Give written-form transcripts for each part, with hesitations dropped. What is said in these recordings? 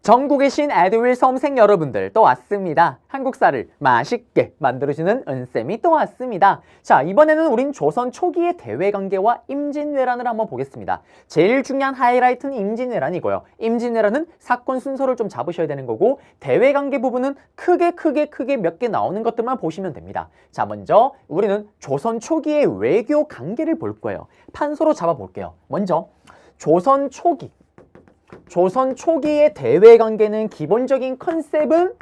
전국에 계신 에듀윌 수험생 여러분들 또 왔습니다. 한국사를 맛있게 만들어주는 은쌤이 또 왔습니다. 자, 이번에는 우린 조선 초기의 대외관계와 임진왜란을 한번 보겠습니다. 제일 중요한 하이라이트는 임진왜란이고요. 임진왜란은 사건 순서를 좀 잡으셔야 되는 거고, 대외관계 부분은 크게 몇 개 나오는 것들만 보시면 됩니다. 자, 먼저 우리는 조선 초기의 외교 관계를 볼 거예요. 판서로 잡아볼게요. 먼저 조선 초기의 대외관계는 기본적인 컨셉은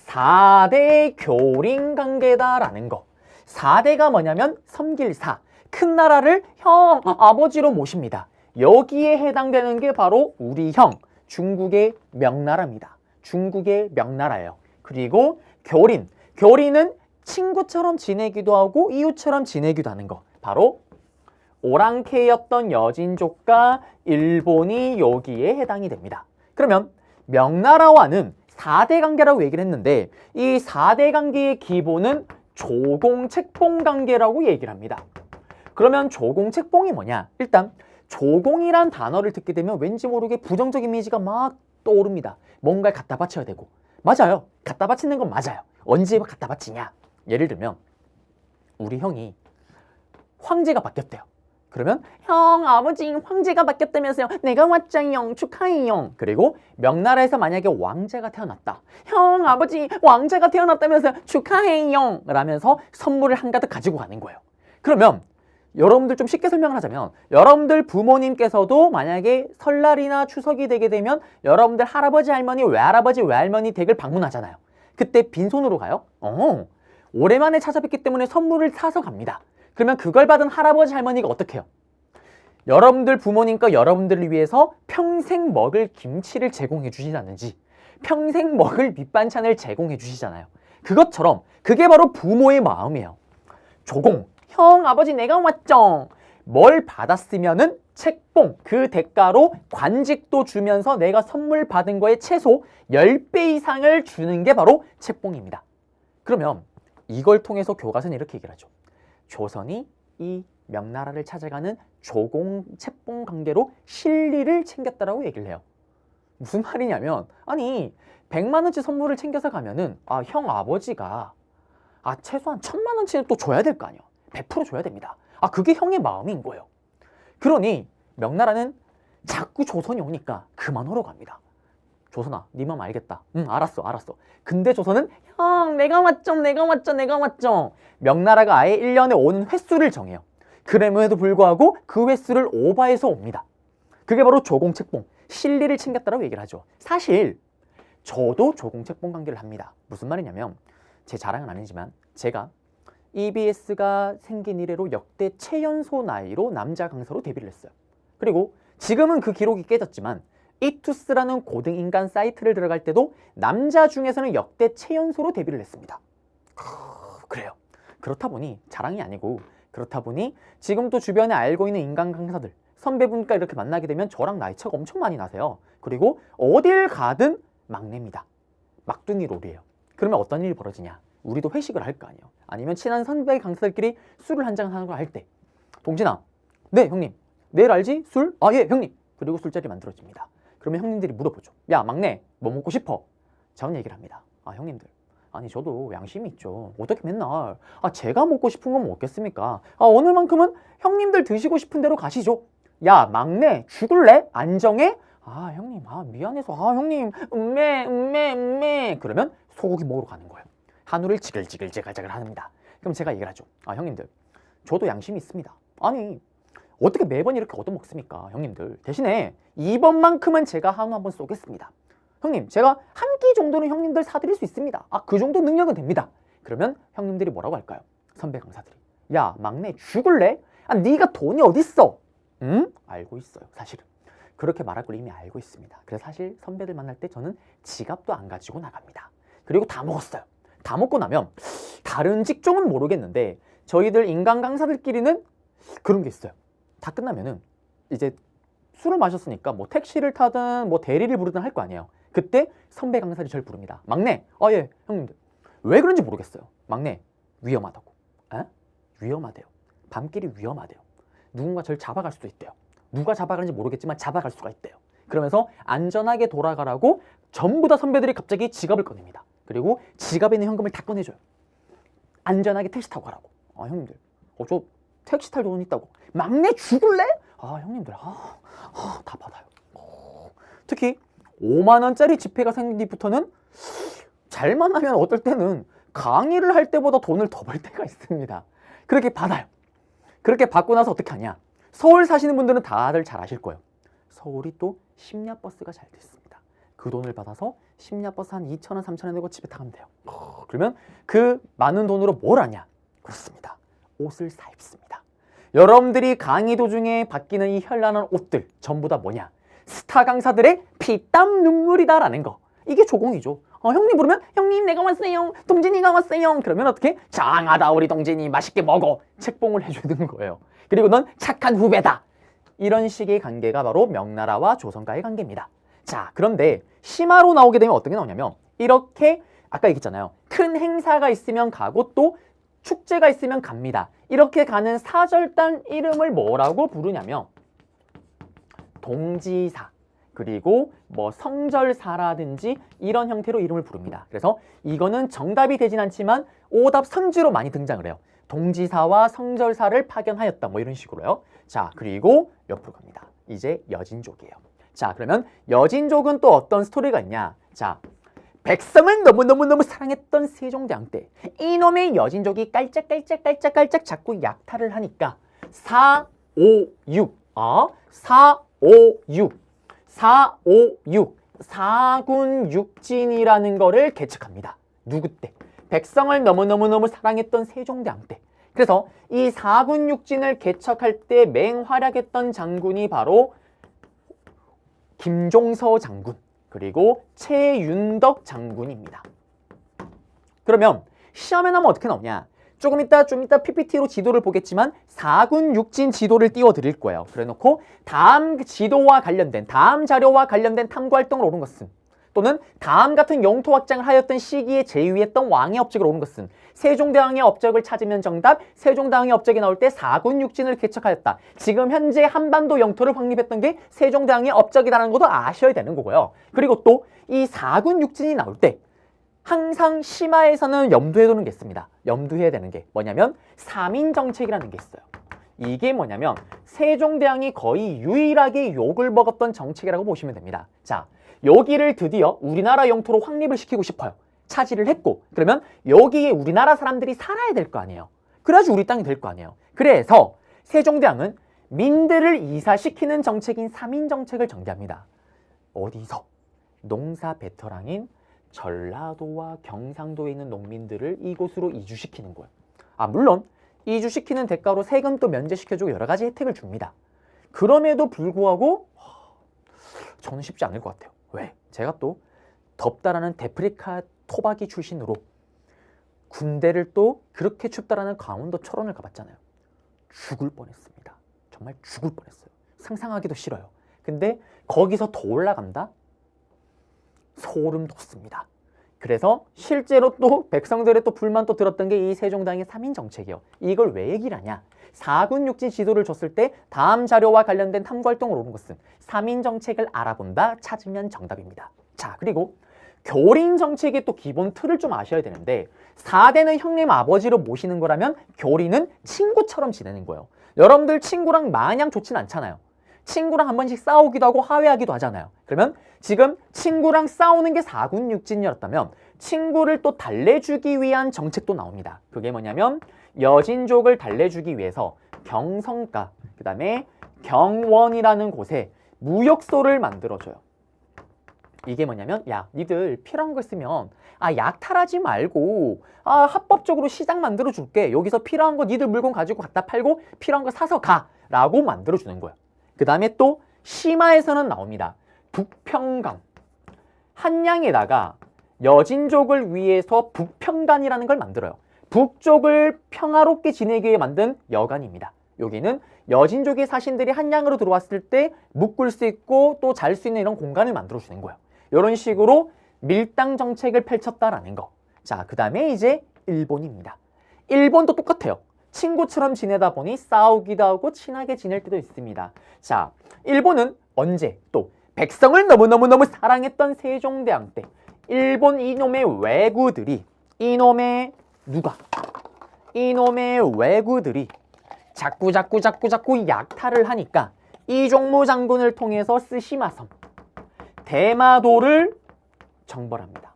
4대 교린관계다라는 거. 4대가 뭐냐면 섬길사, 큰 나라를 형, 아버지로 모십니다. 여기에 해당되는 게 바로 우리 형, 중국의 명나라입니다. 중국의 명나라예요. 그리고 교린은 친구처럼 지내기도 하고 이웃처럼 지내기도 하는 거. 바로 오랑캐였던 여진족과 일본이 여기에 해당이 됩니다. 그러면 명나라와는 4대 관계라고 얘기를 했는데, 이 4대 관계의 기본은 조공책봉 관계라고 얘기를 합니다. 그러면 조공책봉이 뭐냐? 일단 조공이란 단어를 듣게 되면 왠지 모르게 부정적 이미지가 막 떠오릅니다. 뭔가를 갖다 바쳐야 되고. 맞아요. 갖다 바치는 건 맞아요. 언제 갖다 바치냐? 예를 들면 우리 형이 황제가 바뀌었대요. 그러면 형, 아버지 황제가 바뀌었다면서요. 내가 왔자요. 축하해요. 그리고 명나라에서 만약에 왕자가 태어났다. 형, 아버지 왕자가 태어났다면서요. 축하해요. 라면서 선물을 한가득 가지고 가는 거예요. 그러면 여러분들 좀 쉽게 설명을 하자면, 여러분들 부모님께서도 만약에 설날이나 추석이 되게 되면 여러분들 할아버지, 할머니, 외할아버지, 외할머니 댁을 방문하잖아요. 그때 빈손으로 가요? 오랜만에 찾아뵙기 때문에 선물을 사서 갑니다. 그러면 그걸 받은 할아버지, 할머니가 어떻게 해요? 여러분들 부모님과 여러분들을 위해서 평생 먹을 김치를 제공해 주시다든지 평생 먹을 밑반찬을 제공해 주시잖아요. 그것처럼 그게 바로 부모의 마음이에요. 조공, 형, 아버지 내가 왔죠. 뭘 받았으면은 책봉, 그 대가로 관직도 주면서 내가 선물 받은 거에 최소 10배 이상을 주는 게 바로 책봉입니다. 그러면 이걸 통해서 교과서는 이렇게 얘기를 하죠. 조선이 이 명나라를 찾아가는 조공 책봉 관계로 실리를 챙겼다라고 얘기를 해요. 무슨 말이냐면, 아니 100만 원치 선물을 챙겨서 가면은 형 아버지가 최소한 1000만 원치는 또 줘야 될 거 아니에요. 100% 줘야 됩니다. 그게 형의 마음인 거예요. 그러니 명나라는 자꾸 조선이 오니까 그만하러 갑니다. 조선아, 네 맘 알겠다. 응, 알았어. 근데 조선은 형, 내가 왔죠. 명나라가 아예 1년에 오는 횟수를 정해요. 그럼에도 불구하고 그 횟수를 오버해서 옵니다. 그게 바로 조공책봉, 실리를 챙겼다라고 얘기를 하죠. 사실 저도 조공책봉 관계를 합니다. 무슨 말이냐면, 제 자랑은 아니지만 제가 EBS가 생긴 이래로 역대 최연소 나이로 남자 강사로 데뷔를 했어요. 그리고 지금은 그 기록이 깨졌지만 이투스라는 고등인간 사이트를 들어갈 때도 남자 중에서는 역대 최연소로 데뷔를 했습니다. 그래요. 그렇다 보니 자랑이 아니고, 그렇다 보니 지금도 주변에 알고 있는 인간 강사들, 선배분과 이렇게 만나게 되면 저랑 나이 차가 엄청 많이 나세요. 그리고 어딜 가든 막내입니다. 막둥이 롤이에요. 그러면 어떤 일이 벌어지냐? 우리도 회식을 할 거 아니에요. 아니면 친한 선배 강사들끼리 술을 한잔 하는 걸 할 때, 동진아, 네 형님, 내일 알지? 술? 예 형님. 그리고 술자리 만들어집니다. 그러면 형님들이 물어보죠. 야 막내, 뭐 먹고 싶어? 저는 얘기를 합니다. 형님들, 아니 저도 양심이 있죠. 어떻게 맨날 제가 먹고 싶은 건 먹겠습니까? 오늘만큼은 형님들 드시고 싶은 대로 가시죠. 야 막내, 죽을래? 안정해? 형님, 미안해서 형님, 음메. 그러면 소고기 먹으러 가는 거예요. 한우를 지글지글 합니다. 그럼 제가 얘기를 하죠. 형님들, 저도 양심이 있습니다. 아니 어떻게 매번 이렇게 얻어먹습니까? 형님들, 대신에 이번만큼은 제가 한우 한번 쏘겠습니다. 형님, 제가 한 끼 정도는 형님들 사드릴 수 있습니다. 그 정도 능력은 됩니다. 그러면 형님들이 뭐라고 할까요? 선배 강사들이, 야 막내, 죽을래? 네가 돈이 어딨어? 응? 알고 있어요. 사실은 그렇게 말할 걸 이미 알고 있습니다. 그래서 사실 선배들 만날 때 저는 지갑도 안 가지고 나갑니다. 그리고 다 먹었어요. 다 먹고 나면 다른 직종은 모르겠는데 저희들 인간 강사들끼리는 그런 게 있어요. 다 끝나면은 이제 술을 마셨으니까 뭐 택시를 타든 뭐 대리를 부르든 할 거 아니에요. 그때 선배 강사들이 저를 부릅니다. 막내, 예 형님들, 왜 그런지 모르겠어요. 막내, 위험하다고. 위험하대요. 밤길이 위험하대요. 누군가 저를 잡아갈 수도 있대요. 누가 잡아가는지 모르겠지만 잡아갈 수가 있대요. 그러면서 안전하게 돌아가라고 전부 다 선배들이 갑자기 지갑을 꺼냅니다. 그리고 지갑에 있는 현금을 다 꺼내줘요. 안전하게 택시 타고 가라고. 아 형님들, 저 택시 탈 돈 있다고. 막내 죽을래? 아 형님들, 다 받아요. 특히 5만 원짜리 지폐가 생긴 뒤부터는 잘만 하면 어떨 때는 강의를 할 때보다 돈을 더 벌 때가 있습니다. 그렇게 받아요. 그렇게 받고 나서 어떻게 하냐? 서울 사시는 분들은 다들 잘 아실 거예요. 서울이 또 심야버스가 잘 돼 있습니다. 그 돈을 받아서 심야버스 한 2,000원, 3,000원 내고 집에 다 가면 돼요. 그러면 그 많은 돈으로 뭘 하냐? 그렇습니다. 옷을 사 입습니다. 여러분들이 강의 도중에 바뀌는 이 현란한 옷들 전부 다 뭐냐? 스타 강사들의 피땀 눈물이다라는 거. 이게 조공이죠. 형님 부르면 형님 내가 왔어요. 동진이가 왔어요. 그러면 어떻게? 장하다 우리 동진이 맛있게 먹어. 책봉을 해주는 거예요. 그리고 넌 착한 후배다. 이런 식의 관계가 바로 명나라와 조선과의 관계입니다. 자, 그런데 심화로 나오게 되면 어떤 게 나오냐면 이렇게 아까 얘기했잖아요. 큰 행사가 있으면 가고 또 축제가 있으면 갑니다. 이렇게 가는 사절단 이름을 뭐라고 부르냐면 동지사 그리고 뭐 성절사라든지 이런 형태로 이름을 부릅니다. 그래서 이거는 정답이 되진 않지만 오답 선지로 많이 등장을 해요. 동지사와 성절사를 파견하였다 뭐 이런 식으로요. 자, 그리고 옆으로 갑니다. 이제 여진족이에요. 자, 그러면 여진족은 또 어떤 스토리가 있냐? 자, 백성을 너무너무너무 사랑했던 세종대왕 때 이놈의 여진족이 깔짝깔짝깔짝깔짝 자꾸 약탈을 하니까 456 사군육진이라는 거를 개척합니다. 누구 때? 백성을 너무너무너무 사랑했던 세종대왕 때. 그래서 이 사군육진을 개척할 때 맹활약했던 장군이 바로 김종서 장군 그리고 최윤덕 장군입니다. 그러면 시험에 나오면 어떻게 나오냐? 좀 이따 PPT로 지도를 보겠지만 4군6진 지도를 띄워드릴 거예요. 그래놓고 다음 지도와 관련된, 다음 자료와 관련된 탐구활동을 옳은 것은 또는 다음 같은 영토 확장을 하였던 시기에 제위했던 왕의 업적을 옳은 것은 세종대왕의 업적을 찾으면 정답, 세종대왕의 업적이 나올 때 4군6진을 개척하였다. 지금 현재 한반도 영토를 확립했던 게 세종대왕의 업적이라는 것도 아셔야 되는 거고요. 그리고 또 이 4군6진이 나올 때 항상 심화에서는 염두에 두는 게 있습니다. 염두해야 되는 게 뭐냐면 3인 정책이라는 게 있어요. 이게 뭐냐면 세종대왕이 거의 유일하게 욕을 먹었던 정책이라고 보시면 됩니다. 자, 여기를 드디어 우리나라 영토로 확립을 시키고 싶어요. 차지를 했고 그러면 여기에 우리나라 사람들이 살아야 될 거 아니에요. 그래야지 우리 땅이 될 거 아니에요. 그래서 세종대왕은 민들을 이사시키는 정책인 3인 정책을 전개합니다. 어디서? 농사 베테랑인 전라도와 경상도에 있는 농민들을 이곳으로 이주시키는 거예요. 물론 이주시키는 대가로 세금도 면제시켜주고 여러 가지 혜택을 줍니다. 그럼에도 불구하고 저는 쉽지 않을 것 같아요. 왜? 제가 또 덥다라는 데프리카 토박이 출신으로 군대를 또 그렇게 춥다라는 강원도 철원을 가봤잖아요. 죽을 뻔했습니다. 정말 죽을 뻔했어요. 상상하기도 싫어요. 근데 거기서 더 올라간다? 소름 돋습니다. 그래서 실제로 또 백성들의 또 불만 또 들었던 게 이 세종대왕의 3인 정책이요. 이걸 왜 얘기를 하냐? 4군6진 지도를 줬을 때 다음 자료와 관련된 탐구활동을 옳은 것은 3인 정책을 알아본다, 찾으면 정답입니다. 자, 그리고 교린 정책의 또 기본 틀을 좀 아셔야 되는데 4대는 형님 아버지로 모시는 거라면 교린은 친구처럼 지내는 거예요. 여러분들 친구랑 마냥 좋진 않잖아요. 친구랑 한 번씩 싸우기도 하고 화해하기도 하잖아요. 그러면 지금 친구랑 싸우는 게 4군6진이었다면 친구를 또 달래주기 위한 정책도 나옵니다. 그게 뭐냐면 여진족을 달래주기 위해서 경성가, 그 다음에 경원이라는 곳에 무역소를 만들어줘요. 이게 뭐냐면 야, 니들 필요한 거 있으면 약탈하지 말고 합법적으로 시장 만들어줄게. 여기서 필요한 거 니들 물건 가지고 갖다 팔고 필요한 거 사서 가 라고 만들어주는 거예요. 그 다음에 또 심화에서는 나옵니다. 북평강, 한양에다가 여진족을 위해서 북평간이라는 걸 만들어요. 북쪽을 평화롭게 지내기 위해 만든 여관입니다. 여기는 여진족의 사신들이 한양으로 들어왔을 때 묵을 수 있고 또 잘 수 있는 이런 공간을 만들어주는 거예요. 이런 식으로 밀당 정책을 펼쳤다라는 거. 자, 그 다음에 이제 일본입니다. 일본도 똑같아요. 친구처럼 지내다 보니 싸우기도 하고 친하게 지낼 때도 있습니다. 자, 일본은 언제 또 백성을 너무너무너무 사랑했던 세종대왕 때 일본 이놈의 왜구들이 이놈의 왜구들이 자꾸 약탈을 하니까 이종무 장군을 통해서 쓰시마섬 대마도를 정벌합니다.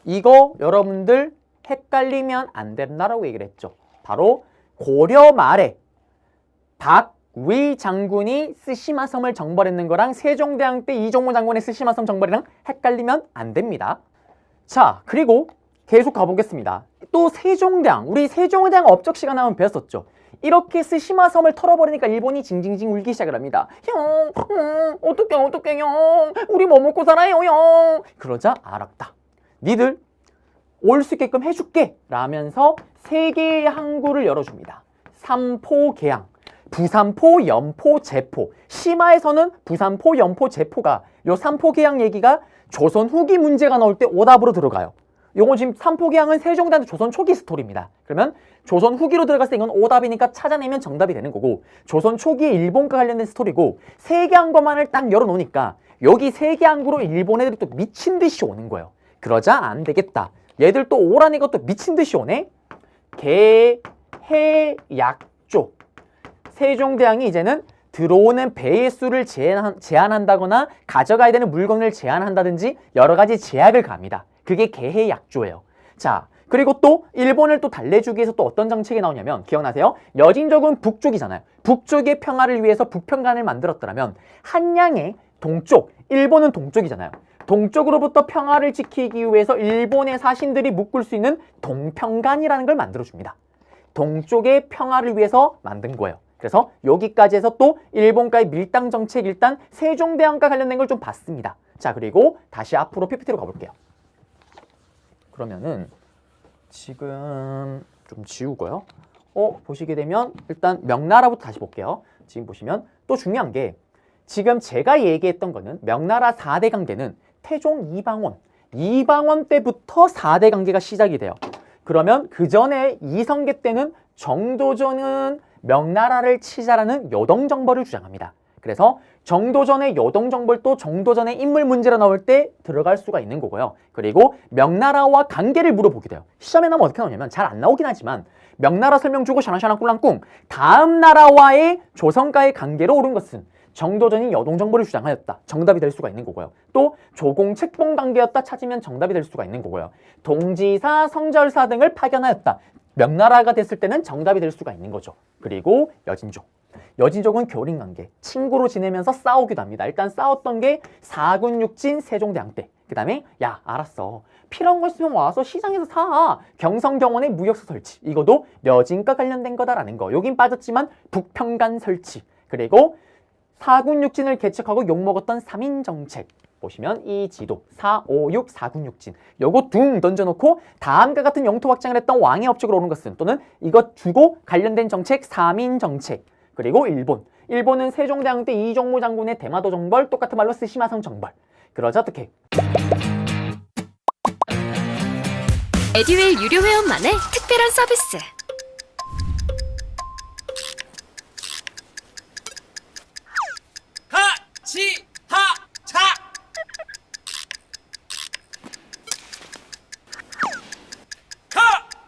이거 여러분들 헷갈리면 안 된다라고 얘기를 했죠. 바로 고려 말에 박위 장군이 쓰시마섬을 정벌했는 거랑 세종대왕 때 이종무 장군의 쓰시마섬 정벌이랑 헷갈리면 안 됩니다. 자, 그리고 계속 가보겠습니다. 또 세종대왕, 우리 세종대왕 업적 시간 하면 배웠었죠. 이렇게 쓰시마섬을 털어버리니까 일본이 징징징 울기 시작을 합니다. 형, 어떡해 형, 우리 뭐 먹고 살아요 형. 그러자 알았다. 니들 올 수 있게끔 해줄게 라면서 세 개의 항구를 열어줍니다. 삼포, 계양, 부산포, 연포, 제포. 심화에서는 부산포, 연포, 제포가 요 삼포, 계양 얘기가 조선 후기 문제가 나올 때 오답으로 들어가요. 요거 지금 삼포, 계양은 세종대왕 조선 초기 스토리입니다. 그러면 조선 후기로 들어갔을 때 이건 오답이니까 찾아내면 정답이 되는 거고, 조선 초기에 일본과 관련된 스토리고 세 개 항구만을 딱 열어놓으니까 여기 세 개 항구로 일본 애들이 또 미친 듯이 오는 거예요. 그러자 안 되겠다. 얘들 또 오라니까 또 미친 듯이 오네. 개, 해, 약조. 세종대왕이 이제는 들어오는 배의 수를 제한한다거나 가져가야 되는 물건을 제한한다든지 여러 가지 제약을 가합니다. 그게 개해약조예요. 자, 그리고 또 일본을 또 달래주기 위해서 또 어떤 정책이 나오냐면 기억나세요? 여진족은 북쪽이잖아요. 북쪽의 평화를 위해서 북평간을 만들었더라면 한양의 동쪽, 일본은 동쪽이잖아요. 동쪽으로부터 평화를 지키기 위해서 일본의 사신들이 묶을 수 있는 동평간이라는 걸 만들어줍니다. 동쪽의 평화를 위해서 만든 거예요. 그래서 여기까지 해서 또 일본과의 밀당 정책 일단 세종대왕과 관련된 걸 좀 봤습니다. 자, 그리고 다시 앞으로 PPT로 가볼게요. 그러면은 지금 좀 지우고요. 보시게 되면 일단 명나라부터 다시 볼게요. 지금 보시면 또 중요한 게 지금 제가 얘기했던 거는 명나라 4대 강대는 태종 이방원 때부터 4대 강대가 시작이 돼요. 그러면 그 전에 이성계 때는 정도전은 명나라를 치자라는 여동정벌을 주장합니다. 그래서 정도전의 여동정벌도 정도전의 인물 문제로 나올 때 들어갈 수가 있는 거고요. 그리고 명나라와 관계를 물어보게 돼요. 시험에 나오면 어떻게 나오냐면 잘 안 나오긴 하지만 명나라 설명 주고 샤랑샤랑 꿀랑꿍 다음 나라와의 조선과의 관계로 옳은 것은 정도전이 여동정벌을 주장하였다. 정답이 될 수가 있는 거고요. 또 조공책봉 관계였다 찾으면 정답이 될 수가 있는 거고요. 동지사, 성절사 등을 파견하였다. 명나라가 됐을 때는 정답이 될 수가 있는 거죠. 그리고 여진족. 여진족은 교린관계, 친구로 지내면서 싸우기도 합니다. 일단 싸웠던 게 사군육진 세종대왕 때. 그 다음에 야 알았어. 필요한 거 있으면 와서 시장에서 사. 경성경원의 무역소 설치. 이것도 여진과 관련된 거다라는 거. 여긴 빠졌지만 북평간 설치. 그리고 사군육진을 개척하고 욕먹었던 3인정책. 보시면 이 지도 4, 5, 6, 4군육진 요거 둥 던져놓고 다음과 같은 영토 확장을 했던 왕의 업적으로 오는 것은 또는 이것 주고 관련된 정책 3인정책. 그리고 일본은 세종대왕 때 이종무 장군의 대마도 정벌 똑같은 말로 쓰시마섬 정벌. 그러자 어떻게 에듀윌 유료 회원만의 특별한 서비스. 하치하차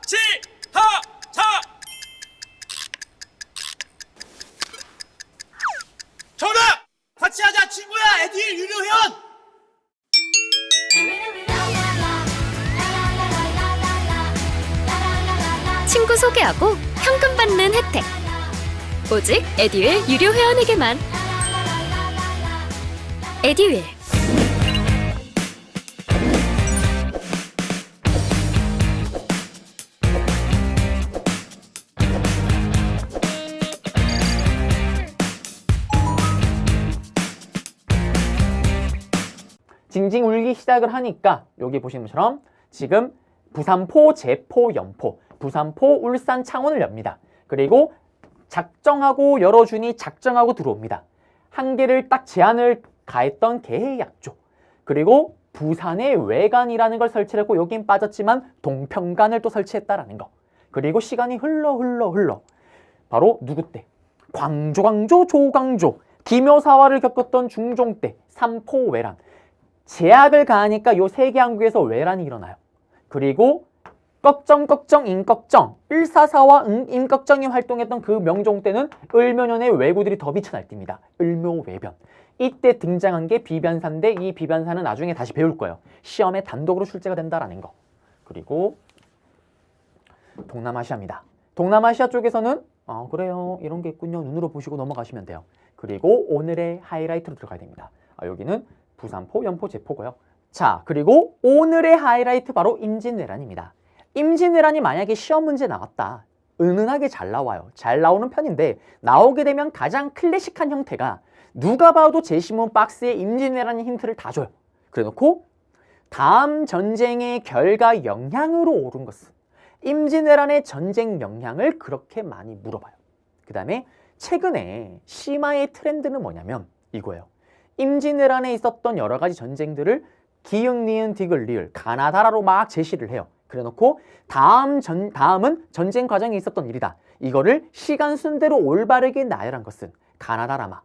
하치하차 정답! 같이 하자 친구야 에듀윌 유료 회원! 친구 소개하고 현금 받는 혜택. 오직 에듀윌 유료 회원에게만. 에듀윌. 징징 울기 시작을 하니까 여기 보시는 것처럼 지금 부산포, 제포, 연포, 부산포, 울산, 창원을 엽니다. 그리고 작정하고 열어주니 작정하고 들어옵니다. 한계를 딱 제한을 가했던 개해약조. 그리고 부산의 외관이라는 걸 설치했고 여긴 빠졌지만 동평간을 또 설치했다라는 거. 그리고 시간이 흘러 바로 누구 때? 광조, 조광조. 기묘사화를 겪었던 중종 때 삼포외란, 제약을 가하니까 요 세계 항구에서 외란이 일어나요. 그리고 걱정 임꺽정, 을사사와 임꺽정이 활동했던 그 명종 때는 을묘년에 왜구들이 더 빛이 날띨니다. 을묘외변. 이때 등장한 게 비변사인데 이 비변사는 나중에 다시 배울 거예요. 시험에 단독으로 출제가 된다라는 거. 그리고 동남아시아입니다. 동남아시아 쪽에서는 그래요. 이런 게 있군요. 눈으로 보시고 넘어가시면 돼요. 그리고 오늘의 하이라이트로 들어가야 됩니다. 여기는 부산포, 연포, 제포고요. 자, 그리고 오늘의 하이라이트 바로 임진왜란입니다. 임진왜란이 만약에 시험 문제 나왔다. 은은하게 잘 나와요. 잘 나오는 편인데 나오게 되면 가장 클래식한 형태가 누가 봐도 제시문 박스에 임진왜란의 힌트를 다 줘요. 그래놓고 다음 전쟁의 결과 영향으로 옳은 것은 임진왜란의 전쟁 영향을 그렇게 많이 물어봐요. 그 다음에 최근에 심화의 트렌드는 뭐냐면 이거예요. 임진왜란에 있었던 여러 가지 전쟁들을 기역, 니은, 디귿, 리을, 가나다라로 막 제시를 해요. 그래놓고 다음은 전쟁 과정에 있었던 일이다. 이거를 시간 순대로 올바르게 나열한 것은 가나다라마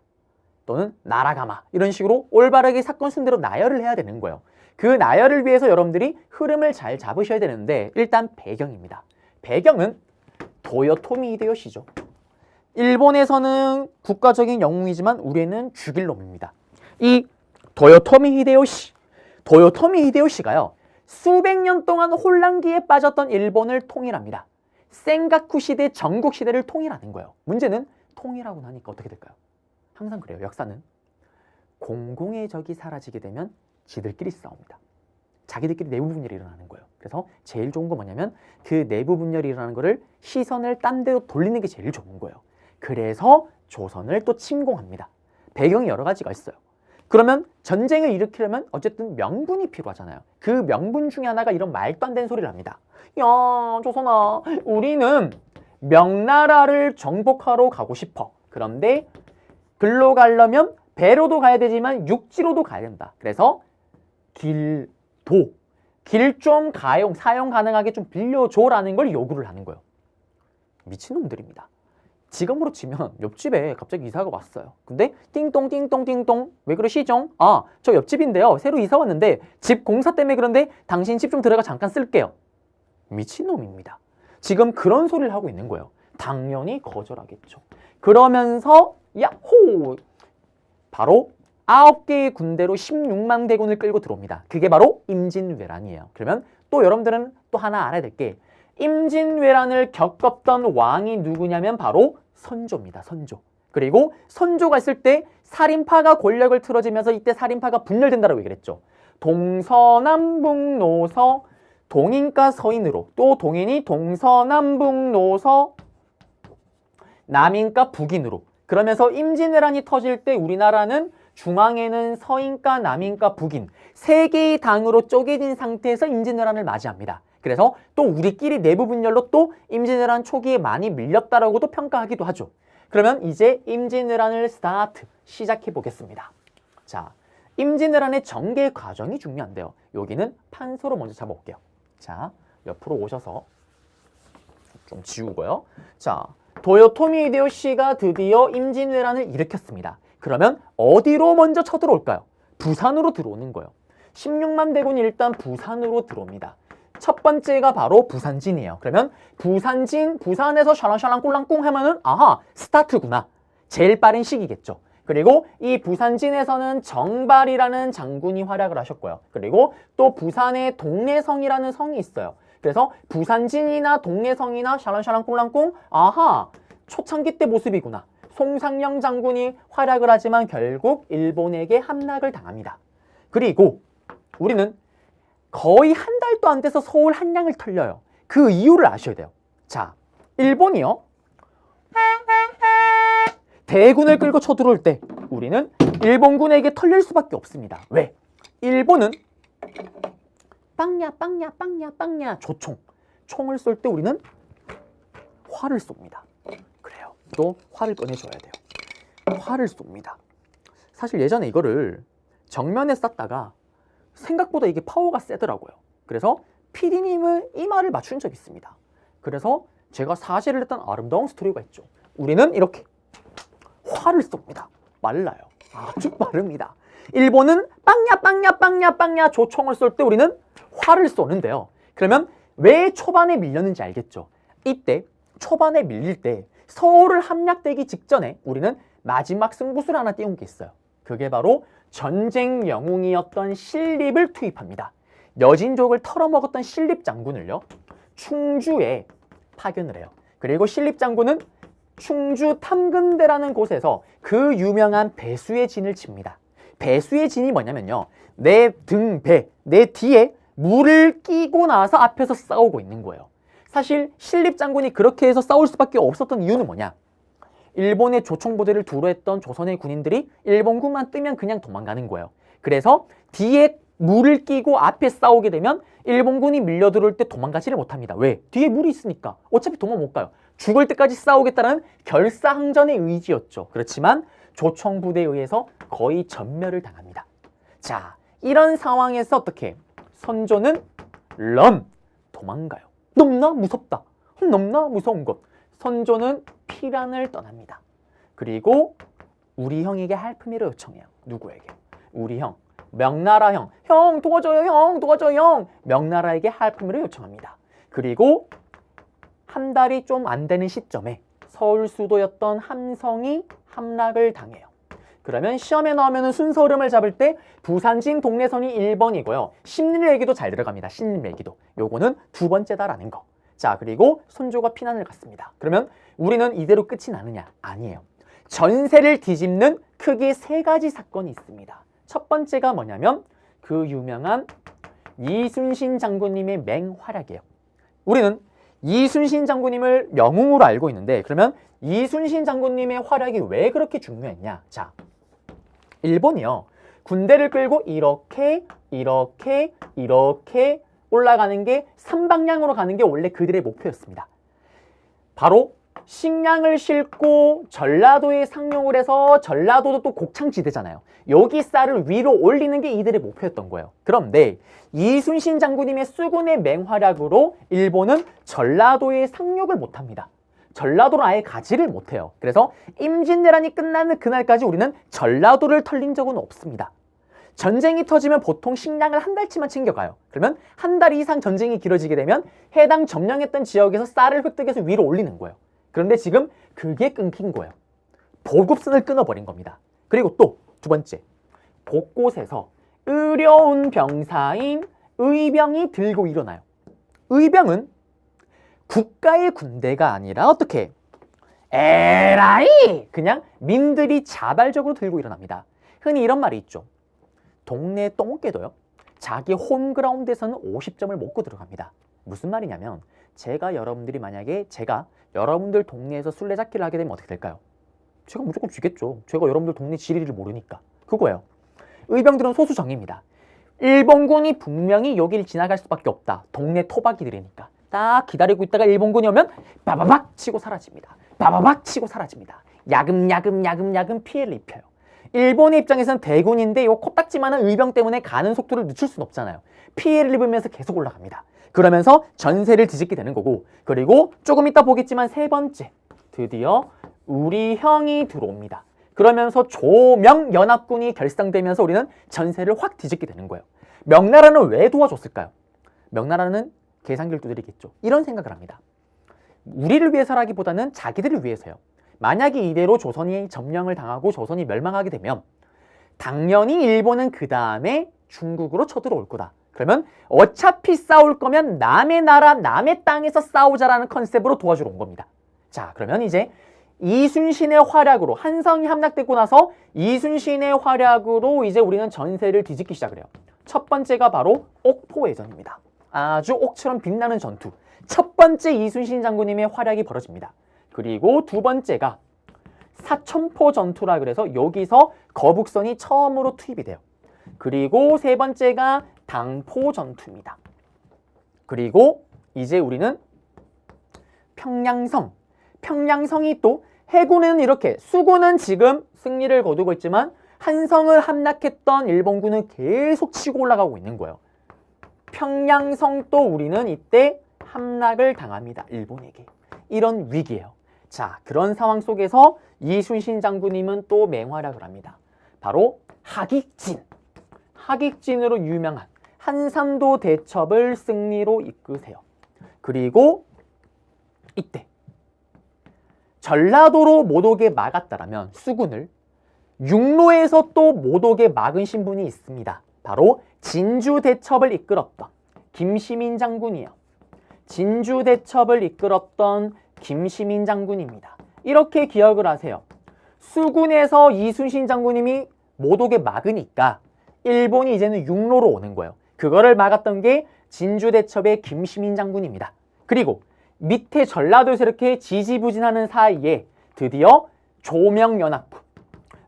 또는 나라가마 이런 식으로 올바르게 사건 순대로 나열을 해야 되는 거예요. 그 나열을 위해서 여러분들이 흐름을 잘 잡으셔야 되는데 일단 배경입니다. 배경은 도요토미 히데요시죠. 일본에서는 국가적인 영웅이지만 우리는 죽일 놈입니다. 이 도요토미 히데요시가요. 수백 년 동안 혼란기에 빠졌던 일본을 통일합니다. 센가쿠 시대, 전국 시대를 통일하는 거예요. 문제는 통일하고 나니까 어떻게 될까요? 항상 그래요. 역사는 공공의 적이 사라지게 되면 지들끼리 싸웁니다. 자기들끼리 내부 분열이 일어나는 거예요. 그래서 제일 좋은 거 뭐냐면 그 내부 분열이 일어나는 거를 시선을 딴 데로 돌리는 게 제일 좋은 거예요. 그래서 조선을 또 침공합니다. 배경이 여러 가지가 있어요. 그러면 전쟁을 일으키려면 어쨌든 명분이 필요하잖아요. 그 명분 중에 하나가 이런 말도 안 되는 소리를 합니다. 야, 조선아, 우리는 명나라를 정복하러 가고 싶어. 그런데 글로 가려면 배로도 가야 되지만 육지로도 가야 된다. 그래서 길 좀 사용 가능하게 좀 빌려줘라는 걸 요구를 하는 거예요. 미친놈들입니다. 지금으로 치면 옆집에 갑자기 이사가 왔어요. 근데 띵동 왜 그러시죠? 저 옆집인데요. 새로 이사 왔는데 집 공사 때문에 그런데 당신 집 좀 들어가 잠깐 쓸게요. 미친놈입니다. 지금 그런 소리를 하고 있는 거예요. 당연히 거절하겠죠. 그러면서 야호! 바로 9개의 군대로 16만 대군을 끌고 들어옵니다. 그게 바로 임진왜란이에요. 그러면 또 여러분들은 또 하나 알아야 될 게 임진왜란을 겪었던 왕이 누구냐면 바로 선조입니다. 선조. 그리고 선조가 있을 때 살인파가 권력을 틀어지면서 이때 살인파가 분열된다라고 얘기를 했죠. 동서남북노서 동인과 서인으로 또 동인이 동서남북노서 남인과 북인으로 그러면서 임진왜란이 터질 때 우리나라는 중앙에는 서인과 남인과 북인 세 개의 당으로 쪼개진 상태에서 임진왜란을 맞이합니다. 그래서 또 우리끼리 내부 분열로 또 임진왜란 초기에 많이 밀렸다라고도 평가하기도 하죠. 그러면 이제 임진왜란을 시작해 보겠습니다. 자, 임진왜란의 전개 과정이 중요한데요. 여기는 판서로 먼저 잡아볼게요. 자, 옆으로 오셔서 좀 지우고요. 자, 도요토미 히데요시가 드디어 임진왜란을 일으켰습니다. 그러면 어디로 먼저 쳐들어올까요? 부산으로 들어오는 거예요. 16만 대군이 일단 부산으로 들어옵니다. 첫 번째가 바로 부산진이에요. 그러면 부산진, 부산에서 샤랑샤랑 꿀랑꿍 하면은 아하, 스타트구나. 제일 빠른 시기겠죠. 그리고 이 부산진에서는 정발이라는 장군이 활약을 하셨고요. 그리고 또 부산에 동래성이라는 성이 있어요. 그래서 부산진이나 동래성이나 샤랑샤랑 꿀랑꿍 아하, 초창기 때 모습이구나. 송상영 장군이 활약을 하지만 결국 일본에게 함락을 당합니다. 그리고 우리는 거의 한 달도 안 돼서 서울 한양을 털려요. 그 이유를 아셔야 돼요. 자, 일본이요. 대군을 끌고 쳐들어올 때 우리는 일본군에게 털릴 수밖에 없습니다. 왜? 일본은 빵야 조총. 총을 쏠 때 우리는 활을 쏩니다. 그래요. 또 활을 꺼내줘야 돼요. 활을 쏩니다. 사실 예전에 이거를 정면에 쐈다가 생각보다 이게 파워가 세더라고요. 그래서 PD님은 이 말을 맞춘 적이 있습니다. 그래서 제가 사실을 했던 아름다운 스토리가 있죠. 우리는 이렇게 활을 쏩니다. 빨라요. 아주 빠릅니다. 일본은 빵야 조총을 쏠 때 우리는 활을 쏘는데요. 그러면 왜 초반에 밀렸는지 알겠죠? 이때 초반에 밀릴 때 서울을 함락되기 직전에 우리는 마지막 승부수를 하나 띄운 게 있어요. 그게 바로 전쟁 영웅이었던 신립을 투입합니다. 여진족을 털어먹었던 신립 장군을요, 충주에 파견을 해요. 그리고 신립 장군은 충주 탐근대라는 곳에서 그 유명한 배수의 진을 칩니다. 배수의 진이 뭐냐면요, 내 등 배, 내 뒤에 물을 끼고 나서 앞에서 싸우고 있는 거예요. 사실 신립 장군이 그렇게 해서 싸울 수밖에 없었던 이유는 뭐냐? 일본의 조총부대를 두루했던 조선의 군인들이 일본군만 뜨면 그냥 도망가는 거예요. 그래서 뒤에 물을 끼고 앞에 싸우게 되면 일본군이 밀려들어올 때 도망가지를 못합니다. 왜? 뒤에 물이 있으니까. 어차피 도망 못 가요. 죽을 때까지 싸우겠다는 결사항전의 의지였죠. 그렇지만 조총부대에 의해서 거의 전멸을 당합니다. 자, 이런 상황에서 어떻게? 선조는 도망가요. 너무나 무섭다. 너무나 무서운 것. 선조는 피란을 떠납니다. 그리고 우리 형에게 할품이를 요청해요. 누구에게? 우리 형, 명나라 형. 형 도와줘요, 형 도와줘요, 형. 명나라에게 할품이를 요청합니다. 그리고 한 달이 좀 안 되는 시점에 서울 수도였던 함성이 함락을 당해요. 그러면 시험에 나오면 순서 흐름을 잡을 때 부산진 동래선이 1번이고요. 신림일기도 잘 들어갑니다. 신림일기도. 요거는 두 번째다라는 거. 자, 그리고 선조가 피난을 갔습니다. 그러면 우리는 이대로 끝이 나느냐? 아니에요. 전세를 뒤집는 크게 세 가지 사건이 있습니다. 첫 번째가 뭐냐면 그 유명한 이순신 장군님의 맹활약이에요. 우리는 이순신 장군님을 영웅으로 알고 있는데, 그러면 이순신 장군님의 활약이 왜 그렇게 중요했냐? 자, 일본이요, 군대를 끌고 이렇게 올라가는 게 3방향으로 가는 게 원래 그들의 목표였습니다. 바로 식량을 싣고 전라도에 상륙을 해서, 전라도도 또 곡창지대잖아요. 여기 쌀을 위로 올리는 게 이들의 목표였던 거예요. 그런데 이순신 장군님의 수군의 맹활약으로 일본은 전라도에 상륙을 못합니다. 전라도를 아예 가지를 못해요. 그래서 임진왜란이 끝나는 그날까지 우리는 전라도를 털린 적은 없습니다. 전쟁이 터지면 보통 식량을 한 달치만 챙겨가요. 그러면 한 달 이상 전쟁이 길어지게 되면 해당 점령했던 지역에서 쌀을 획득해서 위로 올리는 거예요. 그런데 지금 그게 끊긴 거예요. 보급선을 끊어버린 겁니다. 그리고 또 두 번째, 곳곳에서 의료운 병사인 의병이 들고 일어나요. 의병은 국가의 군대가 아니라 어떻게? 에라이! 그냥 민들이 자발적으로 들고 일어납니다. 흔히 이런 말이 있죠. 동네 똥개도요, 자기 홈그라운드에서는 50점을 먹고 들어갑니다. 무슨 말이냐면, 만약에 제가 여러분들 동네에서 술래잡기를 하게 되면 어떻게 될까요? 제가 무조건 쥐겠죠. 제가 여러분들 동네 지리를 모르니까. 그거예요. 의병들은 소수정예입니다. 일본군이 분명히 여기를 지나갈 수밖에 없다. 동네 토박이들이니까. 딱 기다리고 있다가 일본군이 오면 빠바박 치고 사라집니다. 빠바박 치고 사라집니다. 야금야금 피해를 입혀요. 일본의 입장에서는 대군인데 요 코딱지만한 의병 때문에 가는 속도를 늦출 수는 없잖아요. 피해를 입으면서 계속 올라갑니다. 그러면서 전세를 뒤집게 되는 거고, 그리고 조금 이따 보겠지만 세 번째, 드디어 우리 형이 들어옵니다. 그러면서 조명연합군이 결성되면서 우리는 전세를 확 뒤집게 되는 거예요. 명나라는 왜 도와줬을까요? 명나라는 계산기를 두드리겠죠. 이런 생각을 합니다. 우리를 위해서라기보다는 자기들을 위해서요. 만약에 이대로 조선이 점령을 당하고 조선이 멸망하게 되면 당연히 일본은 그 다음에 중국으로 쳐들어올 거다. 그러면 어차피 싸울 거면 남의 나라, 남의 땅에서 싸우자라는 컨셉으로 도와주러 온 겁니다. 자, 그러면 이제 이순신의 활약으로, 한성이 함락되고 나서 이순신의 활약으로 이제 우리는 전세를 뒤집기 시작을 해요. 첫 번째가 바로 옥포해전입니다. 아주 옥처럼 빛나는 전투. 첫 번째 이순신 장군님의 활약이 벌어집니다. 그리고 두 번째가 사천포 전투라 그래서 여기서 거북선이 처음으로 투입이 돼요. 그리고 세 번째가 당포 전투입니다. 그리고 이제 우리는 평양성. 평양성이 또 해군은 이렇게, 수군은 지금 승리를 거두고 있지만 한성을 함락했던 일본군은 계속 치고 올라가고 있는 거예요. 평양성 또 우리는 이때 함락을 당합니다. 일본에게. 이런 위기예요. 자, 그런 상황 속에서 이순신 장군님은 또 맹활약을 합니다. 바로 하객진. 하객진으로 유명한 한산도 대첩을 승리로 이끄세요. 그리고 이때 전라도로 못 오게 막았다라면 수군을 육로에서 또 못 오게 막은 신분이 있습니다. 바로 진주 대첩을 이끌었던 김시민 장군이에요. 진주 대첩을 이끌었던 김시민 장군입니다. 이렇게 기억을 하세요. 수군에서 이순신 장군님이 못 오게 막으니까 일본이 이제는 육로로 오는 거예요. 그거를 막았던 게 진주 대첩의 김시민 장군입니다. 그리고 밑에 전라도에서 이렇게 지지부진하는 사이에 드디어 조명연합군,